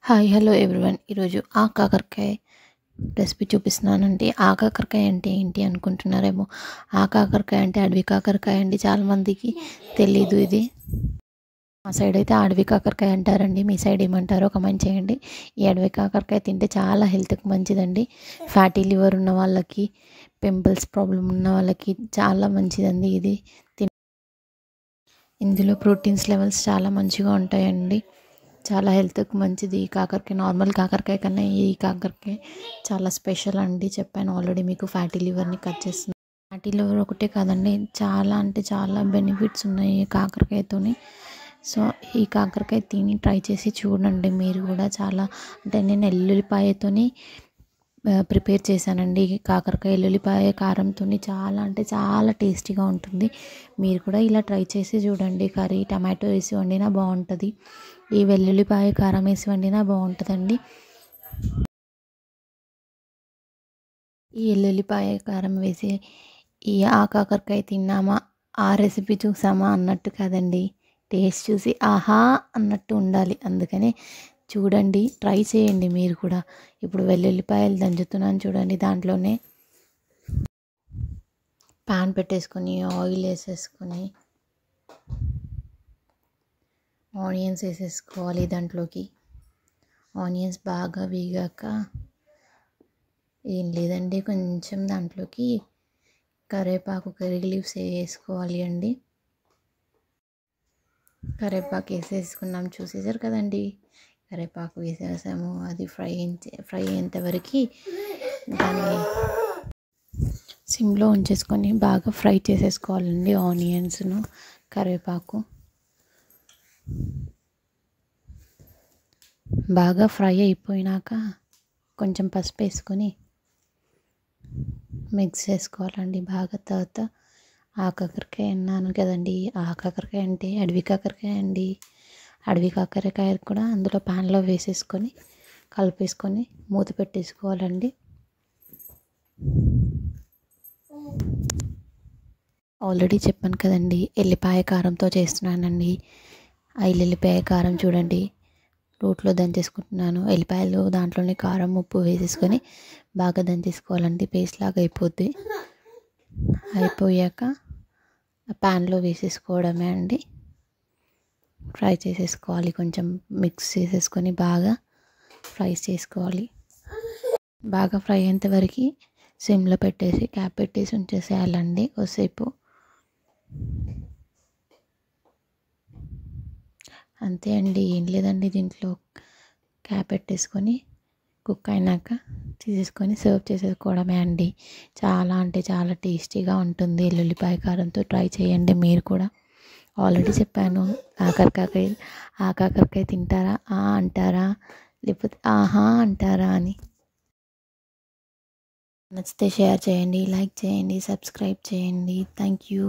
Hi hello everyone. ఈరోజు కాకరకాయ recipe చూపిస్తున్నానండి. కాకరకాయ అంటే ఏంటి అనుకుంటున్నారేమో. కాకరకాయ అంటే అడవి కాకరకాయ అండి. చాలామందికి తెలీదు ఇది. మా సైడ్ అయితే అడవి కాకరకాయ అంటారండి. మీ సైడ్ ఏమంటారో కమెంట్ చేయండి. ఈ అడవి కాకరకాయ తింటే చాలా హెల్త్కి మంచిదండి. ఫ్యాటీ లివర్ ఉన్న వాళ్ళకి, పింపుల్స్ ప్రాబ్లం ఉన్న వాళ్ళకి చాలా మంచిదండి ఇది. ఇందులో ప్రోటీన్స్ లెవెల్స్ చాలా మంచిగా ఉంటాయండి. చాలా హెల్త్కి మంచిది ఈ కాకరకాయ. నార్మల్ కాకరకాయ కన్నా ఈ కాకరకాయ చాలా స్పెషల్ అండి. చెప్పాను ఆల్రెడీ మీకు, ఫ్యాటీ లివర్ని కట్ చేస్తుంది. ఫ్యాటీ లివర్ ఒకటే కాదండి, చాలా అంటే చాలా బెనిఫిట్స్ ఉన్నాయి ఈ కాకరకాయతోని. సో ఈ కాకరకాయ తిని ట్రై చేసి చూడండి మీరు కూడా. చాలా అంటే నేను ఎల్లుల్లిపాయతోని ప్రిపేర్ చేశానండి కాకరకాయ. ఎల్లుల్లిపాయ కారంతో చాలా అంటే చాలా టేస్టీగా ఉంటుంది. మీరు కూడా ఇలా ట్రై చేసి చూడండి. కర్రీ టమాటో వేసి వండినా బాగుంటుంది, ఈ వెల్లుల్లిపాయ కారం వేసి వండినా బాగుంటుందండి. ఈ ఎల్లుల్లిపాయ కారం వేసి ఈ కాకరకాయ తిన్నామా, ఆ రెసిపీ చూసామా అన్నట్టు కాదండి, టేస్ట్ చూసి ఆహా అన్నట్టు ఉండాలి. అందుకనే చూడండి, ట్రై చేయండి మీరు కూడా. ఇప్పుడు వెల్లుల్లిపాయలు దంచుతున్నాను చూడండి. దాంట్లోనే ప్యాన్ పెట్టేసుకొని ఆయిల్ వేసేసుకొని ఆనియన్స్ వేసేసుకోవాలి. దాంట్లోకి ఆనియన్స్ బాగా వేగాక ఏం లేదండి, కొంచెం దాంట్లోకి కరివేపాకు, కర్రీ లీవ్స్ వేసుకోవాలి అండి. కరివేపాకు వేసేసుకున్నాం, చూసేసారు కదండి. కరివేపాకు వేసేసాము. అది ఫ్రై అయ్యేంతవరకు దాన్ని సిమ్లో ఉంచేసుకొని బాగా ఫ్రై చేసేసుకోవాలండి. ఆనియన్స్ను, కరివేపాకు బాగా ఫ్రై అయిపోయినాక కొంచెం పసుపు వేసుకొని మిక్స్ చేసుకోవాలండి బాగా. తర్వాత కాకరకాయ అన్నాను కదండి, కాకరకాయ అంటే అడవి కాకరకాయ అండి. అడవి కాకరకాయ కూడా అందులో ప్యాన్లో వేసేసుకొని కలిపేసుకొని మూత పెట్టేసుకోవాలండి. ఆల్రెడీ చెప్పాను కదండి, ఎల్లిపాయ కారంతో చేస్తున్నానండి. ఆ ఎల్లిపాయ కారం చూడండి, రోట్లో దంచేసుకుంటున్నాను. ఎల్లిపాయలు దాంట్లోనే కారం, ఉప్పు వేసేసుకొని బాగా దంచేసుకోవాలండి. పేస్ట్ లాగా అయిపోద్ది. అయిపోయాక ప్యాన్లో వేసేసుకోవడమే అండి. ఫ్రై చేసేసుకోవాలి, కొంచెం మిక్స్ చేసేసుకొని బాగా ఫ్రై చేసుకోవాలి. బాగా ఫ్రై అయ్యేంతవరకు సిమ్లో పెట్టేసి క్యాప్ పెట్టేసి ఉంచేసేయాలండి కొద్దిసేపు. అంతే అండి, ఏం లేదండి. దీంట్లో క్యాప్ పెట్టేసుకొని కుక్ అయినాక తీసేసుకొని సర్వ్ చేసేసుకోవడమే అండి. చాలా అంటే చాలా టేస్టీగా ఉంటుంది. ఎల్లుల్లిపాయ కారంతో ట్రై చేయండి మీరు కూడా. ఆల్రెడీ చెప్పాను, కాకరకాయ తింటారా అంటారా, లేకపోతే ఆహా అంటారా అని. నచ్చితే షేర్ చేయండి, లైక్ చేయండి, సబ్స్క్రైబ్ చేయండి. Thank you.